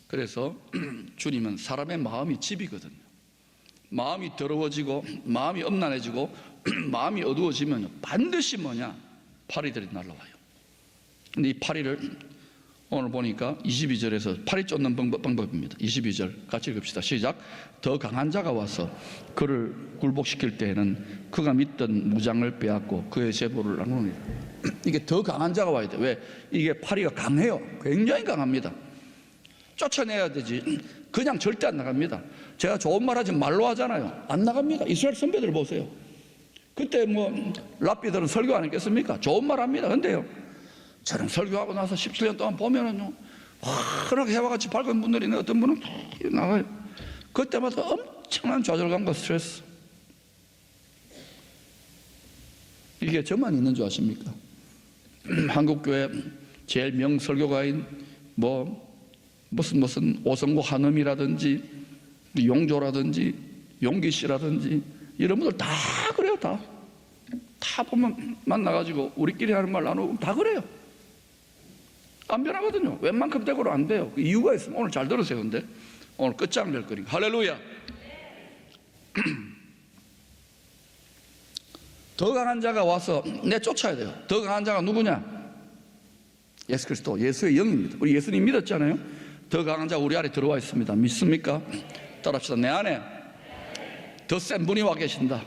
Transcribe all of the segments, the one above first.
그래서 주님은 사람의 마음이 집이거든요. 마음이 더러워지고 마음이 음란해지고 마음이 어두워지면 반드시 뭐냐? 파리들이 날라와요. 근데 이 파리를 오늘 보니까 22절에서 파리 쫓는 방법입니다. 22절 같이 읽읍시다. 시작. 더 강한 자가 와서 그를 굴복시킬 때에는 그가 믿던 무장을 빼앗고 그의 제보를 나누니라. 이게 더 강한 자가 와야 돼. 왜? 이게 파리가 강해요. 굉장히 강합니다. 쫓아내야 되지. 그냥 절대 안 나갑니다. 제가 좋은 말 하지 말로 하잖아요. 안 나갑니다. 이스라엘 선배들 보세요. 그때 뭐 랍비들은 설교 안 했겠습니까? 좋은 말 합니다. 근데요, 저는 설교하고 나서 17년 동안 보면은요, 환하게 해와 같이 밝은 분들이 있는데 어떤 분은 나가요. 그때마다 엄청난 좌절감과 스트레스. 이게 저만 있는 줄 아십니까? 한국교회 제일 명설교가인 무슨 오성구 한음이라든지 용조라든지 용기씨라든지 이런 분들 다 그래요. 다 보면 만나가지고 우리끼리 하는 말 나누고 다 그래요. 안 변하거든요. 웬만큼 대고로 안 돼요. 그 이유가 있으면 오늘 잘 들으세요. 근데 오늘 끝장 낼 거니까. 할렐루야. 더 강한 자가 와서 내쫓아야 돼요. 더 강한 자가 누구냐? 예수 그리스도, 예수의 영입니다. 우리 예수님 믿었잖아요. 더 강한 자가 우리 안에 들어와 있습니다. 믿습니까? 따라합시다. 내 안에 더 센 분이 와 계신다.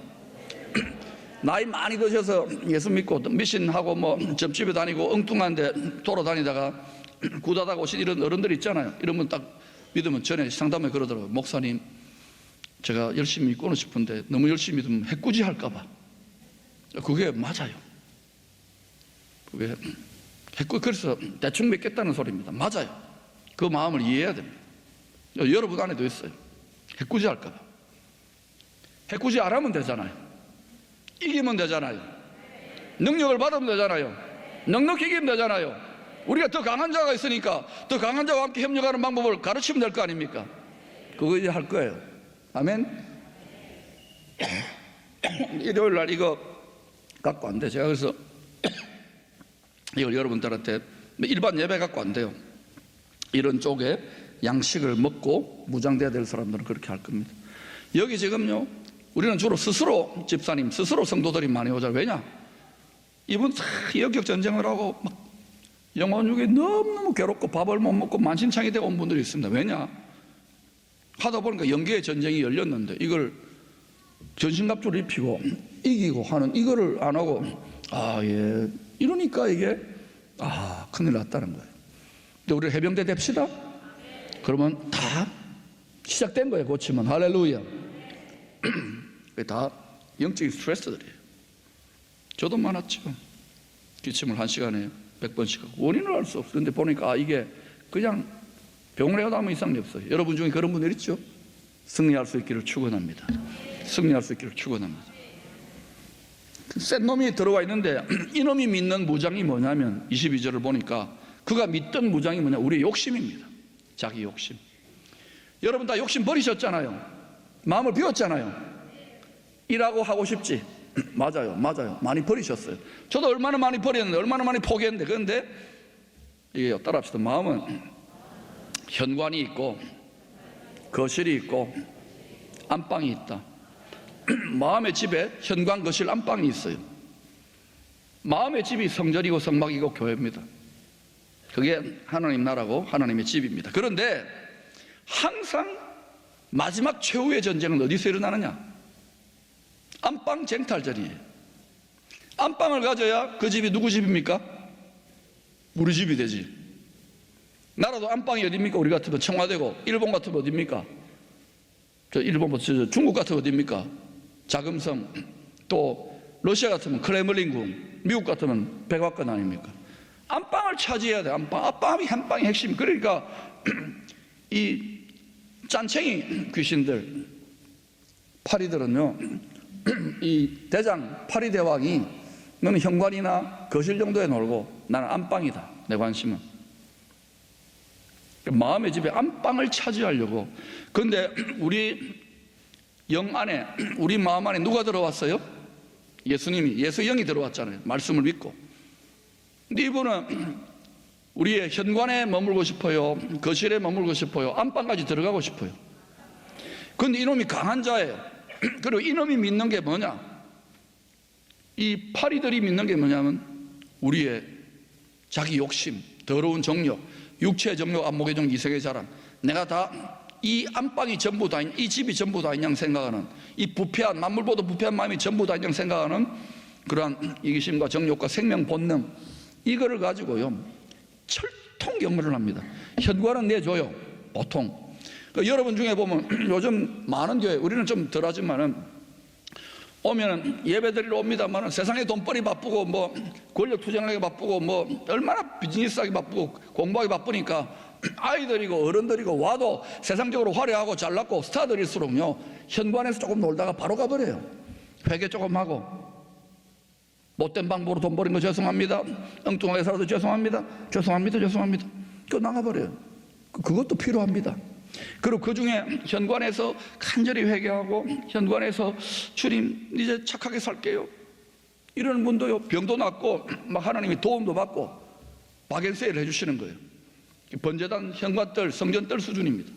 나이 많이 드셔서 예수 믿고 미신하고 뭐 점집에 다니고 엉뚱한데 돌아다니다가 구다다가 오신 이런 어른들 있잖아요. 이런 분 딱 믿으면 전에 상담에 그러더라고요. 목사님, 제가 열심히 믿고는 싶은데 너무 열심히 믿으면 해꾸지 할까봐. 그게 맞아요. 그게 그래서 대충 믿겠다는 소리입니다. 맞아요. 그 마음을 이해해야 됩니다. 여러분 안에도 있어요. 해꾸지 할까봐. 해꾸지 안 하면 되잖아요. 이기면 되잖아요. 능력을 받으면 되잖아요. 넉넉히 이기면 되잖아요. 우리가 더 강한 자가 있으니까 더 강한 자와 함께 협력하는 방법을 가르치면 될 거 아닙니까? 그거 이제 할 거예요. 아멘. 일요일 날 이거 갖고 안 돼. 제가 그래서 이걸 여러분들한테 일반 예배 갖고 안 돼요. 이런 쪽에 양식을 먹고 무장돼야 될 사람들은 그렇게 할 겁니다. 여기 지금요, 우리는 주로 스스로 집사님, 스스로 성도들이 많이 오잖아요. 왜냐? 이분 역적 전쟁을 하고 막 영혼육이 너무너무 괴롭고 밥을 못 먹고 만신창이 되어 온 분들이 있습니다. 왜냐? 하다 보니까 영계의 전쟁이 열렸는데 이걸 전신갑주를 입히고 이기고 하는 이거를 안 하고 이러니까 이게 큰일 났다는 거예요. 근데 우리 해병대 됩시다. 그러면 다 시작된 거예요. 고치면. 할렐루야. 다 영적인 스트레스들이에요. 저도 많았죠. 기침을 1시간에 100번씩 하고 원인을 알 수 없어요. 근데 보니까 이게 그냥 병원에 가도 아무 이상이 없어요. 여러분 중에 그런 분들 있죠? 승리할 수 있기를 축원합니다. 승리할 수 있기를 축원합니다. 센 놈이 들어와 있는데 이놈이 믿는 무장이 뭐냐면 22절을 보니까 그가 믿던 무장이 뭐냐? 우리의 욕심입니다. 자기 욕심. 여러분 다 욕심 버리셨잖아요. 마음을 비웠잖아요. 일하고 하고 싶지. 맞아요. 많이 버리셨어요. 저도 얼마나 많이 버렸는데, 얼마나 많이 포기했는데. 그런데 이게 따라합시다. 마음은 현관이 있고 거실이 있고 안방이 있다. 마음의 집에 현관, 거실, 안방이 있어요. 마음의 집이 성전이고 성막이고 교회입니다. 그게 하나님 나라고 하나님의 집입니다. 그런데 항상 마지막 최후의 전쟁은 어디서 일어나느냐? 안방 쟁탈전이에요. 안방을 가져야 그 집이 누구 집입니까? 우리 집이 되지. 나라도 안방이 어디입니까? 우리 같으면 청와대고, 일본 같으면 어디입니까? 중국 같으면 어디입니까? 자금성. 또 러시아 같으면 크레물린궁, 미국 같으면 백악관 아닙니까? 안방을 차지해야 돼. 안방이 한방의 핵심. 그러니까 이 짠챙이 귀신들, 파리들은요, 이 대장 파리대왕이 너는 현관이나 거실 정도에 놀고 나는 안방이다. 내 관심은. 마음의 집에 안방을 차지하려고. 그런데 우리 영 안에, 우리 마음 안에 누가 들어왔어요? 예수님이, 예수 영이 들어왔잖아요. 말씀을 믿고. 근데 이분은 우리의 현관에 머물고 싶어요? 거실에 머물고 싶어요? 안방까지 들어가고 싶어요? 그런데 이놈이 강한 자예요. 그리고 이놈이 믿는 게 뭐냐? 이 파리들이 믿는 게 뭐냐면 우리의 자기 욕심, 더러운 정욕, 육체의 정욕, 안목의 정, 이색의 자랑, 내가 다 이 안방이 전부 다인, 이 집이 전부 다인 양 생각하는, 이 부패한, 만물보다 부패한 마음이 전부 다인 양 생각하는 그러한 이기심과 정욕과 생명 본능, 이거를 가지고요 철통경멸을 합니다. 현관은 내줘요, 보통. 여러분 중에 보면 요즘 많은 교회, 우리는 좀 덜하지만은 오면은 예배 드리러 옵니다만은 세상에 돈벌이 바쁘고 뭐 권력 투쟁하기 바쁘고 뭐 얼마나 비즈니스하기 바쁘고 공부하기 바쁘니까 아이들이고 어른들이고 와도 세상적으로 화려하고 잘났고 스타들일수록요 현관에서 조금 놀다가 바로 가버려요. 회개 조금 하고 못된 방법으로 돈 버린 거 죄송합니다, 엉뚱하게 살아도 죄송합니다, 그 나가버려요. 그것도 필요합니다. 그리고 그 중에 현관에서 간절히 회개하고 현관에서 주님 이제 착하게 살게요 이러는 분도요 병도 낫고 막 하나님이 도움도 받고 박앤세일을 해주시는 거예요. 번제단 현관뜰 성전뜰 수준입니다.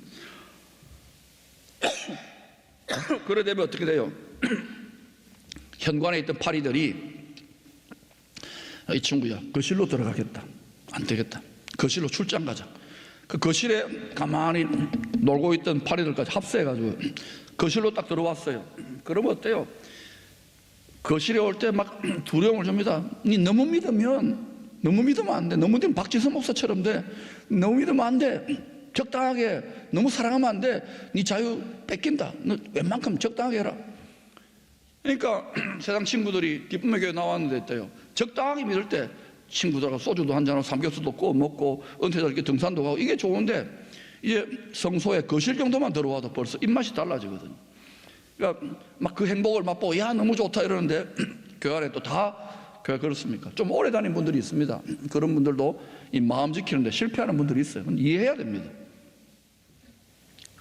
그래 되면 어떻게 돼요? 현관에 있던 파리들이 이 친구야 거실로 들어가겠다, 안 되겠다, 거실로 출장 가자. 그 거실에 가만히 놀고 있던 파리들까지 합세해가지고 거실로 딱 들어왔어요. 그러면 어때요? 거실에 올 때 막 두려움을 줍니다. 니 너무 믿으면 안 돼. 너무 믿으면 박지선 목사처럼 돼. 너무 믿으면 안 돼. 적당하게, 너무 사랑하면 안 돼. 니 자유 뺏긴다. 너 웬만큼 적당하게 해라. 그러니까 세상 친구들이 기쁨의 교회 나왔는데 있대요. 적당하게 믿을 때 친구들하고 소주도 한잔하고 삼겹살도 구워 먹고 은퇴자 이렇게 등산도 가고 이게 좋은데 이제 성소에 거실 정도만 들어와도 벌써 입맛이 달라지거든요. 그러니까 막 그 행복을 맛보고 야 너무 좋다 이러는데 교회 안에 또 다 교회 그렇습니까? 좀 오래 다닌 분들이 있습니다. 그런 분들도 이 마음 지키는데 실패하는 분들이 있어요. 이해해야 됩니다.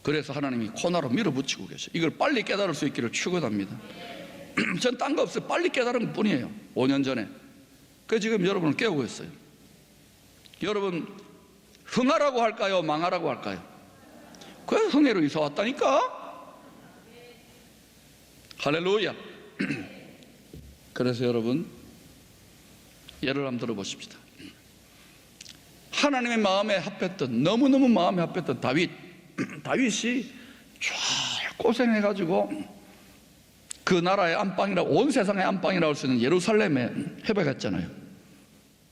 그래서 하나님이 코너로 밀어붙이고 계셔요. 이걸 빨리 깨달을 수 있기를 축원합니다. 전 딴 거 없어요. 빨리 깨달은 것 뿐이에요. 5년 전에. 그 지금 여러분을 깨우고 있어요. 여러분 흥하라고 할까요? 망하라고 할까요? 그 흥해로 이사 왔다니까. 할렐루야. 그래서 여러분 예를 한번 들어보십시다. 하나님의 마음에 합했던, 너무너무 마음에 합했던 다윗이 쫙 고생해가지고 그 나라의 안방이라, 온 세상의 안방이라고 할 수 있는 예루살렘에 회복했잖아요.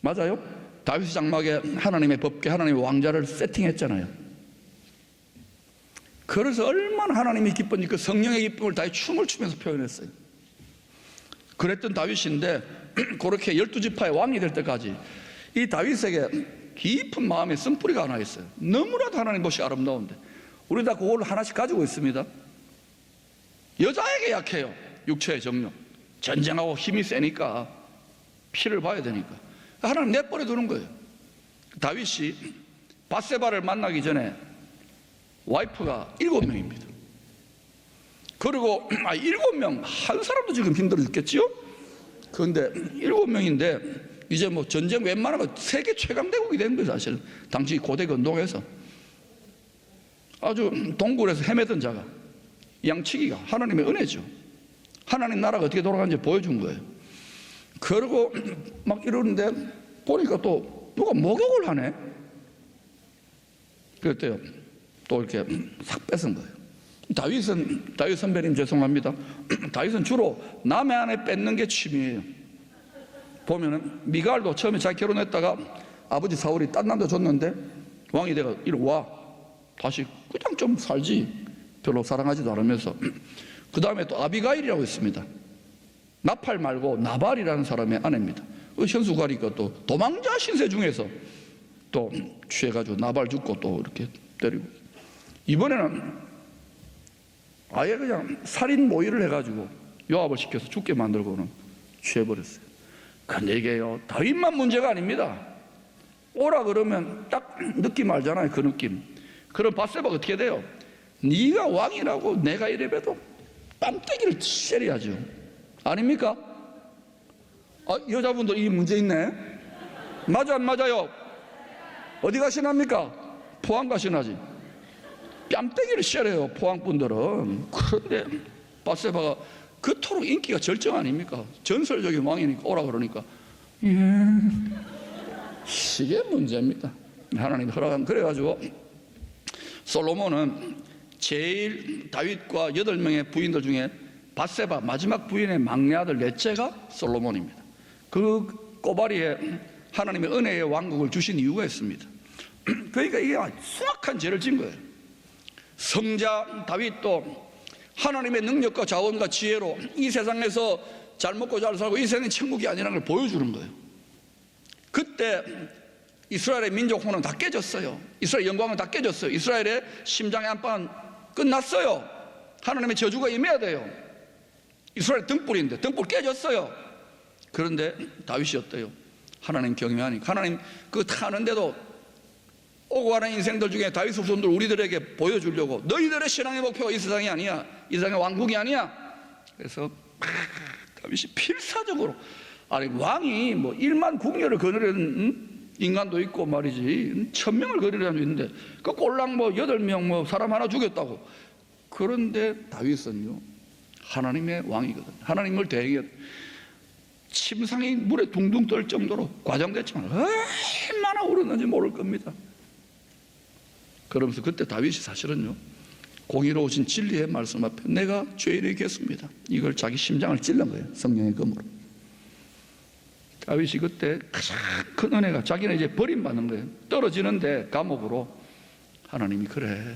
맞아요? 다윗의 장막에 하나님의 법궤, 하나님의 왕자를 세팅했잖아요. 그래서 얼마나 하나님이 기쁜지 그 성령의 기쁨을 다윗 춤을 추면서 표현했어요. 그랬던 다윗인데 그렇게 12지파의 왕이 될 때까지 이 다윗에게 깊은 마음의 쓴뿌리가 하나 있어요. 너무나도 하나님 것이 아름다운데 우리 다 그걸 하나씩 가지고 있습니다. 여자에게 약해요. 육체의 정욕, 전쟁하고 힘이 세니까 피를 봐야 되니까 하나님 내버려 두는 거예요. 다윗이 밧세바를 만나기 전에 와이프가 7명입니다. 그리고 7명, 한 사람도 지금 힘들었겠지요? 그런데 7명인데 이제 뭐 전쟁 웬만하면 세계 최강대국이 된 거예요. 사실 당시 고대 건동에서 아주 동굴에서 헤매던 자가, 양치기가 하나님의 은혜죠. 하나님 나라가 어떻게 돌아가는지 보여준 거예요. 그러고 막 이러는데 보니까 또 누가 목욕을 하네. 그랬대요. 또 이렇게 싹 뺏은 거예요. 다윗 선배님 죄송합니다. 다윗은 주로 남의 아내 뺏는 게 취미예요. 보면은 미갈도 처음에 자기 결혼했다가 아버지 사울이 딴 남자 줬는데 왕이 돼가 이리 와, 다시 그냥 좀 살지, 별로 사랑하지도 않으면서. 그 다음에 또 아비가일이라고 있습니다. 나팔 말고 나발이라는 사람의 아내입니다. 그 현수가리가 또 도망자 신세 중에서 또 취해가지고 나발 죽고 또 이렇게 때리고, 이번에는 아예 그냥 살인 모의를 해가지고 요압을 시켜서 죽게 만들고는 취해버렸어요. 근데 이게요, 다윗만 문제가 아닙니다. 오라 그러면 딱 느낌 알잖아요. 그 느낌. 그럼 밧세바가 어떻게 돼요? 네가 왕이라고 내가 이래봬도 뺨때기를 때려야죠. 아닙니까? 여자분들 이 문제 있네. 맞아 안 맞아요? 어디 가시납니까? 포항 가시나지. 뺨때기를 씌어요, 포항 분들은. 그런데 밧세바가 그토록 인기가 절정 아닙니까? 전설적인 왕이니까 오라 그러니까 이게 문제입니다. 하나님이 허락한. 그래가지고 솔로몬은 제일 다윗과 8명의 부인들 중에 밧세바 마지막 부인의 막내 아들 넷째가 솔로몬입니다. 그 꼬바리에 하나님의 은혜의 왕국을 주신 이유가 있습니다. 그러니까 이게 수악한 죄를 진 거예요. 성자 다윗도 하나님의 능력과 자원과 지혜로 이 세상에서 잘 먹고 잘 살고 이 세상이 천국이 아니라는 걸 보여주는 거예요. 그때 이스라엘의 민족혼은 다 깨졌어요. 이스라엘 영광은 다 깨졌어요. 이스라엘의 심장의 안방은 끝났어요. 하나님의 저주가 임해야 돼요. 이스라엘 등불인데 등불 깨졌어요. 그런데 다윗이 어때요? 하나님 경외하니까 하나님 그 타는데도 오고 가는 인생들 중에 다윗 후손들 우리들에게 보여주려고 너희들의 신앙의 목표가 이 세상이 아니야, 이 세상의 왕국이 아니야. 그래서 다윗이 필사적으로, 아니 왕이 뭐 1만 궁녀를 거느리는 인간도 있고 말이지 1000명을 거느리는 사람도 있는데 그 꼴랑 뭐 8명 뭐 사람 하나 죽였다고. 그런데 다윗은요 하나님의 왕이거든. 하나님을 대행해 침상이 물에 둥둥 떨 정도로 과장됐지만 얼마나 울었는지 모를 겁니다. 그러면서 그때 다윗이 사실은요 공의로우신 진리의 말씀 앞에 내가 죄인이 겠습니다, 이걸 자기 심장을 찔른 거예요. 성령의 검으로. 다윗이 그때 가장 큰 은혜가 자기는 이제 버림받는 거예요. 떨어지는데 감옥으로. 하나님이 그래,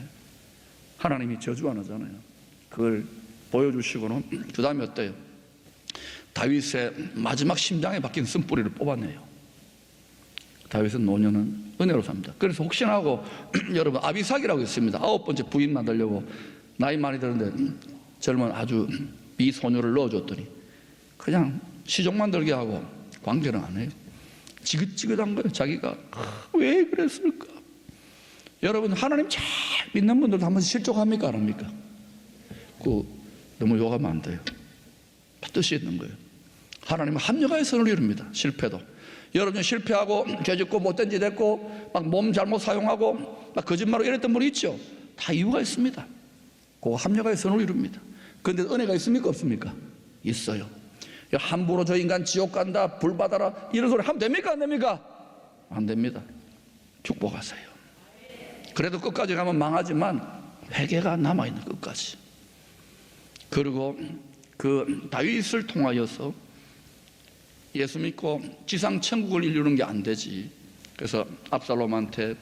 하나님이 저주 안 하잖아요. 그걸 보여주시고는 그 다음에 어때요? 다윗의 마지막 심장에 박힌 쓴뿌리를 뽑아내요. 다윗의 노년은 은혜로 삽니다. 그래서 혹시나 하고 여러분 아비삭이라고 있습니다. 9번째 부인 만들려고 나이 많이 들었는데 젊은 아주 미소녀를 넣어줬더니 그냥 시종만 들게 하고 관계는 안 해요. 지긋지긋한 거예요. 자기가 왜 그랬을까. 여러분 하나님 잘 믿는 분들도 한번 실족합니까 안 합니까? 너무 욕하면 안 돼요. 뜻이 있는 거예요. 하나님은 합력하여 선을 이룹니다. 실패도. 여러분 실패하고 죄짓고 못된 짓 했고 막 몸 잘못 사용하고 막 거짓말로 이랬던 분이 있죠. 다 이유가 있습니다. 그 합력하여 선을 이룹니다. 그런데 은혜가 있습니까 없습니까? 있어요. 함부로 저 인간 지옥 간다 불 받아라 이런 소리 하면 됩니까 안 됩니까? 안 됩니다. 축복하세요. 그래도 끝까지 가면 망하지만 회개가 남아있는 끝까지. 그리고 그 다윗을 통하여서 예수 믿고 지상 천국을 이루는 게 안 되지. 그래서 압살롬한테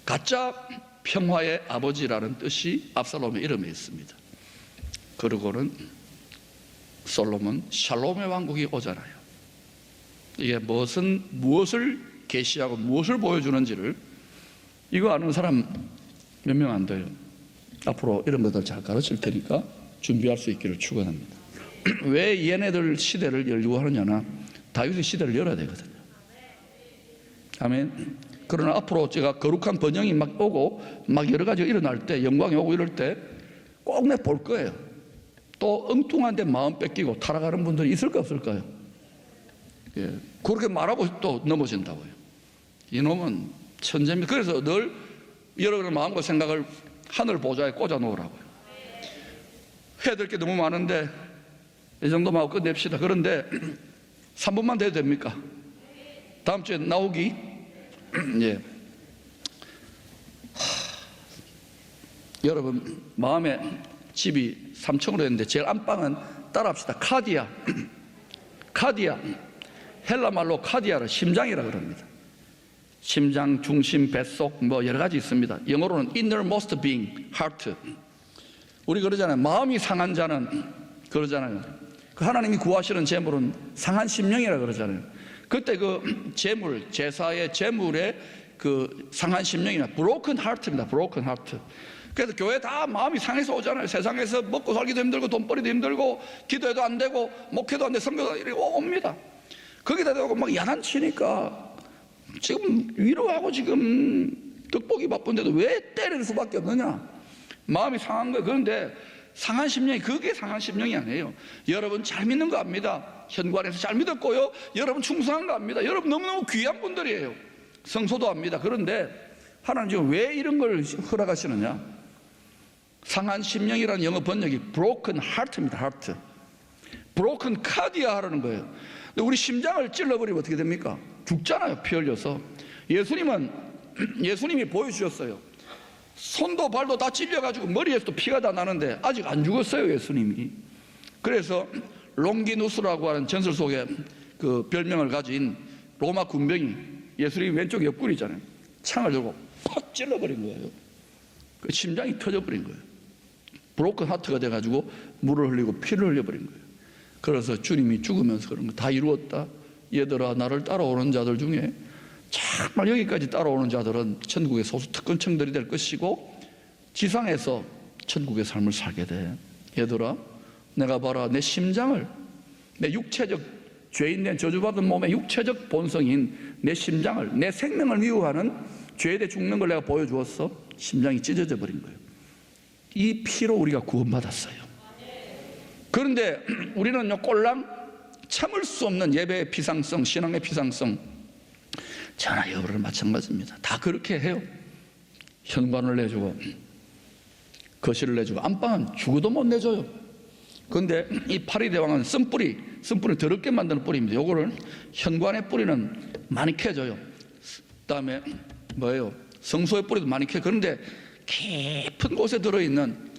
가짜 평화의 아버지라는 뜻이 압살롬의 이름에 있습니다. 그리고는 솔로몬 샬롬의 왕국이 오잖아요. 이게 무엇을 계시하고 무엇을 보여주는지를 이거 아는 사람 몇 명 안 돼요. 앞으로 이런 것들 잘 가르칠 테니까 준비할 수 있기를 축원합니다. 왜 얘네들 시대를 열려고 하느냐나 다윗의 시대를 열어야 되거든요. 아멘. 그러나 앞으로 제가 거룩한 번영이 막 오고 막 여러 가지가 일어날 때 영광이 오고 이럴 때 꼭 내 볼 거예요. 또 엉뚱한데 마음 뺏기고 타락하는 분들이 있을까 없을까요? 예. 그렇게 말하고 또 넘어진다고요. 이놈은 천재입니다. 그래서 늘 여러분의 마음과 생각을 하늘 보좌에 꽂아 놓으라고요. 해야 될 게 너무 많은데 이 정도만 하고 끝냅시다. 그런데 3분만 돼도 됩니까? 다음 주에 나오기? 예. 여러분 마음에 집이 3층으로 했는데 제일 안방은 따라합시다. 카디아. 카디아. 헬라 말로 카디아를 심장이라 그럽니다. 심장, 중심, 뱃속 뭐 여러 가지 있습니다. 영어로는 innermost being, heart. 우리 그러잖아요. 마음이 상한 자는 그러잖아요. 그 하나님이 구하시는 재물은 상한 심령이라 그러잖아요. 그때 그 재물, 제사의 재물의 그 상한 심령이나 broken heart입니다. broken heart. 그래서 교회 다 마음이 상해서 오잖아요. 세상에서 먹고 살기도 힘들고 돈벌이도 힘들고 기도해도 안 되고 목회도 안 되고 선교도 이렇게 옵니다. 거기다 대고 막 야단치니까 지금 위로하고 지금 떡볶이 바쁜데도 왜 때릴 수밖에 없느냐. 마음이 상한 거예요. 그런데 상한 심령이 그게 상한 심령이 아니에요. 여러분 잘 믿는 거 압니다. 현관에서 잘 믿었고요. 여러분 충성한 거 압니다. 여러분 너무너무 귀한 분들이에요. 성소도 합니다. 그런데 하나님 지금 왜 이런 걸 허락하시느냐? 상한 심령이라는 영어 번역이 broken heart입니다. heart. broken cardia 하라는 거예요. 근데 우리 심장을 찔러버리면 어떻게 됩니까? 죽잖아요. 피 흘려서. 예수님이 보여주셨어요. 손도 발도 다 찔려가지고 머리에서도 피가 다 나는데 아직 안 죽었어요. 예수님이. 그래서 롱기누스라고 하는 전설 속에 그 별명을 가진 로마 군병이 예수님 왼쪽 옆구리잖아요. 창을 들고 팍 찔러버린 거예요. 그 심장이 터져버린 거예요. 브로큰 하트가 돼가지고 물을 흘리고 피를 흘려버린 거예요. 그래서 주님이 죽으면서 그런 거 다 이루었다. 얘들아, 나를 따라오는 자들 중에 정말 여기까지 따라오는 자들은 천국의 소수 특권층들이 될 것이고 지상에서 천국의 삶을 살게 돼. 얘들아, 내가 봐라, 내 심장을, 내 육체적 죄인된 저주받은 몸의 육체적 본성인 내 심장을, 내 생명을 미워하는 죄에 대해 죽는 걸 내가 보여주었어. 심장이 찢어져 버린 거예요. 이 피로 우리가 구원받았어요. 그런데 우리는요, 꼴랑 참을 수 없는 예배의 비상성, 신앙의 비상성, 전화 여부를 마찬가지입니다. 다 그렇게 해요. 현관을 내주고 거실을 내주고 안방은 죽어도 못 내줘요. 그런데 이 파리대왕은 쓴뿌리 더럽게 만드는 뿌리입니다. 요거를 현관의 뿌리는 많이 캐줘요. 그다음에 뭐예요? 성소의 뿌리도 많이 캐. 그런데 깊은 곳에 들어있는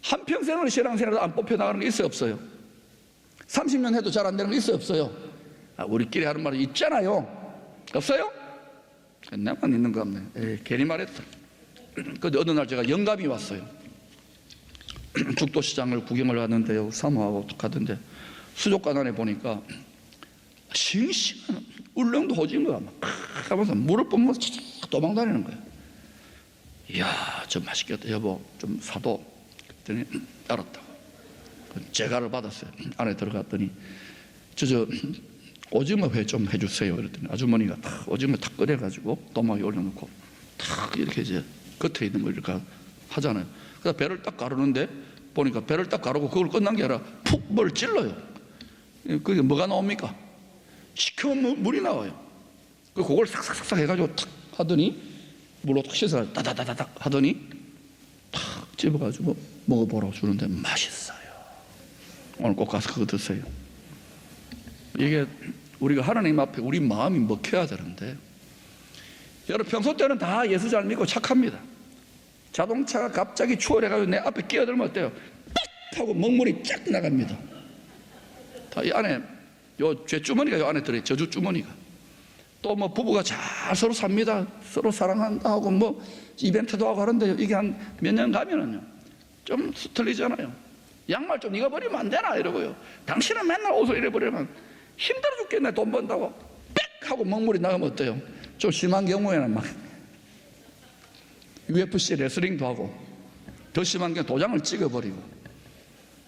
한평생을 신앙생활도 안 뽑혀나가는 게 있어요, 없어요? 30년 해도 잘 안 되는 거 있어요, 없어요? 우리끼리 하는 말이 있잖아요. 없어요? 나만 있는 거 없네. 에이, 괜히 말했다. 근데 어느 날 제가 영감이 왔어요. 죽도시장을 구경을 갔는데요, 사모하고 가던데 수족관 안에 보니까 싱싱한 울릉도 오징어가 막 하면서 물을 뿜으면서 도망다니는 거예요. 이야, 저 맛있겠다. 여보, 좀 사도. 그랬더니 알았다고. 제가를 받았어요. 안에 들어갔더니 저 오징어 회 좀 해주세요. 그랬더니 아주머니가 탁 오징어 탁 꺼내가지고 도마에 올려놓고 탁 이렇게 이제 겉에 있는 걸 이렇게 하잖아요. 그래서 배를 딱 가르는데 보니까 배를 딱 가르고 그걸 끝난 게 아니라 푹 뭘 찔러요. 그게 뭐가 나옵니까? 시커먼 물이 나와요. 그걸 싹싹싹 해가지고 탁 하더니 물로 탁 씻어서 다다다닥 하더니 탁 집어가지고 먹어보라고 주는데 맛있어요. 오늘 꼭 가서 그거 드세요. 이게 우리가 하나님 앞에 우리 마음이 먹혀야 되는데, 여러분 평소 때는 다 예수 잘 믿고 착합니다. 자동차가 갑자기 추월해가지고 내 앞에 끼어들면 어때요? 빡 하고 먹물이 쫙 나갑니다. 다 이 안에 요 죄주머니가 요 안에 들어요. 저주 주머니가. 또 뭐 부부가 잘 서로 삽니다. 서로 사랑한다 하고 뭐 이벤트도 하고 하는데 이게 한 몇 년 가면은요 좀 틀리잖아요. 양말 좀 네가 버리면 안 되나 이러고요. 당신은 맨날 옷을 잃어버리면 힘들어 죽겠네. 돈 번다고 빽 하고 먹물이 나가면 어때요? 좀 심한 경우에는 막 UFC 레슬링도 하고, 더 심한 게 도장을 찍어버리고.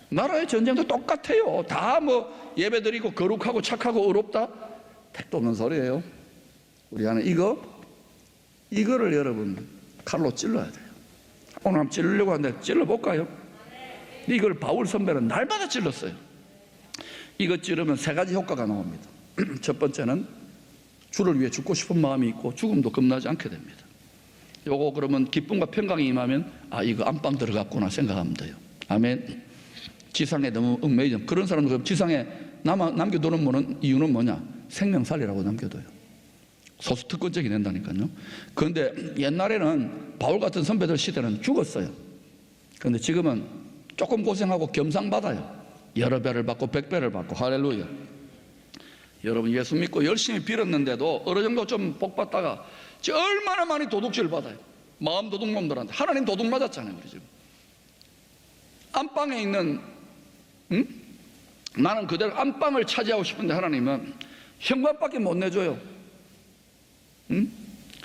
나라의 전쟁도 똑같아요. 다 뭐 예배드리고 거룩하고 착하고 의롭다, 택도 없는 소리예요. 우리 안에 이거를 여러분 칼로 찔러야 돼요. 오늘 한번 찔르려고 하는데 찔러볼까요? 이걸 바울 선배는 날마다 찔렀어요. 이거 찌르면 세 가지 효과가 나옵니다. 첫 번째는 주를 위해 죽고 싶은 마음이 있고 죽음도 겁나지 않게 됩니다. 요거 그러면 기쁨과 평강이 임하면 이거 안방 들어갔구나 생각하면 돼요. 아멘. 지상에 너무 얽매이죠. 그런 사람들 지상에 남겨두는 이유는 뭐냐? 생명 살리라고 남겨둬요. 소수 특권적이 된다니까요. 그런데 옛날에는 바울 같은 선배들 시대는 죽었어요. 그런데 지금은 조금 고생하고 겸상받아요. 여러 배를 받고 100배를 받고. 할렐루야. 여러분 예수 믿고 열심히 빌었는데도 어느 정도 좀 복받다가 얼마나 많이 도둑질 받아요. 마음 도둑놈들한테. 하나님 도둑 맞았잖아요. 우리 지금 안방에 있는 나는 그대로 안방을 차지하고 싶은데 하나님은 현관밖에 못 내줘요.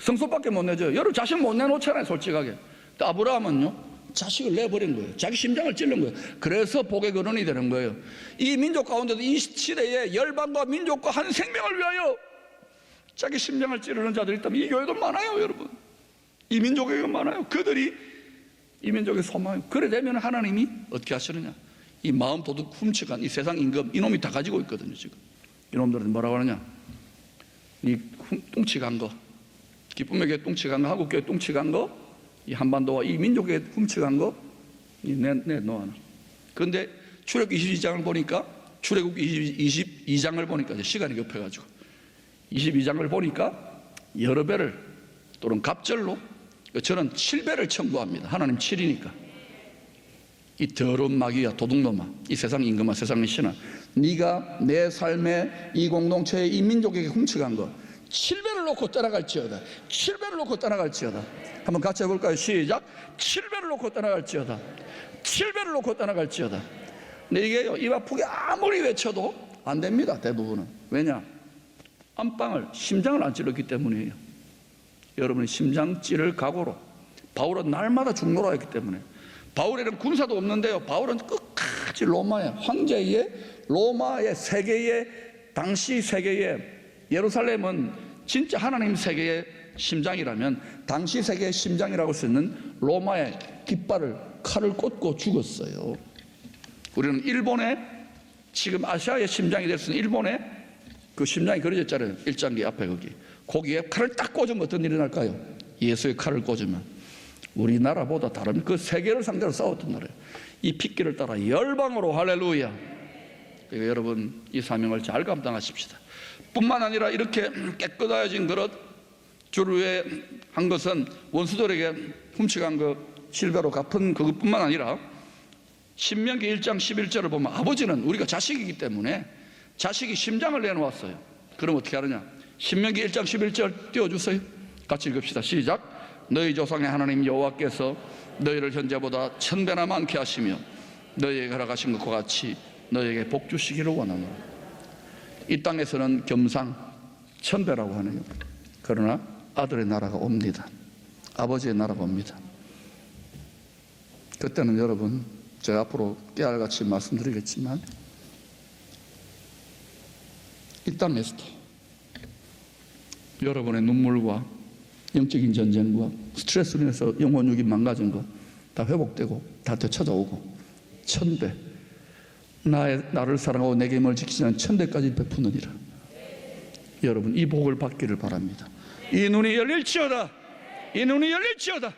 성소밖에 못 내줘요. 여러분 자식 못 내놓잖아요. 솔직하게. 또 아브라함은요 자식을 내버린 거예요. 자기 심장을 찔른 거예요. 그래서 복의 근원이 되는 거예요. 이 민족 가운데도 이 시대에 열방과 민족과 한 생명을 위하여 자기 심장을 찌르는 자들이 있다면 이 교회도 많아요. 여러분 이 민족에게 많아요. 그들이 이 민족의 소망이에요. 그래 되면 하나님이 어떻게 하시느냐, 이 마음 도둑 훔쳐간 이 세상 임금 이놈이 다 가지고 있거든요. 지금 이놈들은 뭐라고 하느냐, 이 뚱치 간 거 기쁨의 교회 뚱치간 거, 한국 교회 뚱치간 거, 이 한반도와 이 민족에 훔쳐간 거, 내놓아놔. 그런데 출애굽 22장을 보니까, 출애굽 22장을 보니까 이제 시간이 급해가지고 22장을 보니까 여러 배를 또는 갑절로 저는 7배를 청구합니다. 하나님 7이니까. 이 더러운 마귀야, 도둑놈아, 이 세상 임금아, 세상의 신아, 네가 내 삶의 이 공동체의 이 민족에게 훔쳐간 거 7배를 놓고 떠나갈지어다. 7배를 놓고 떠나갈지어다. 한번 같이 해볼까요? 시작. 7배를 놓고 떠나갈지어다. 7배를 놓고 떠나갈지어다. 근데 이게요, 입 아프게 아무리 외쳐도 안 됩니다. 대부분은. 왜냐? 안방을, 심장을 안 찔렀기 때문이에요. 여러분이 심장 찌를 각오로. 바울은 날마다 죽노라 했기 때문에. 바울에는 군사도 없는데요, 바울은 끝까지 로마의 황제의, 로마의 세계의, 당시 세계의, 예루살렘은 진짜 하나님 세계의 심장이라면 당시 세계의 심장이라고 할 수 있는 로마의 깃발을, 칼을 꽂고 죽었어요. 우리는 일본의, 지금 아시아의 심장이 될 수 있는 일본의 그 심장이 그려져 있잖아요. 일장기 앞에 거기에 칼을 딱 꽂으면 어떤 일이 날까요? 예수의 칼을 꽂으면 우리나라보다 다른 그 세계를 상대로 싸웠던 나라예요. 이 핏길을 따라 열방으로, 할렐루야. 그러니까 여러분, 이 사명을 잘 감당하십시다. 뿐만 아니라 이렇게 깨끗하여진 그릇 주루에 한 것은 원수들에게 훔쳐간 그 실배로 갚은 그것뿐만 아니라 신명기 1장 11절을 보면 아버지는 우리가 자식이기 때문에 자식이 심장을 내놓았어요. 그럼 어떻게 하느냐? 신명기 1장 11절 띄워주세요. 같이 읽읍시다. 시작. 너희 조상의 하나님 여호와께서 너희를 현재보다 1000배나 많게 하시며 너희에게 허락하신 것과 같이 너희에게 복 주시기를 원하노라. 이 땅에서는 겸상 1000배라고 하네요. 그러나 아들의 나라가 옵니다. 아버지의 나라가 옵니다. 그때는 여러분, 제가 앞으로 깨알같이 말씀드리겠지만 이 땅에서도 여러분의 눈물과 영적인 전쟁과 스트레스로 인해서 영혼육이 망가진 거 다 회복되고 다 되찾아오고 1000배, 나를 사랑하고 내게 힘을 지키시는 1000배까지 베푸느니라. 여러분, 이 복을 받기를 바랍니다. 이 눈이 열릴지어다. 이 눈이 열릴지어다.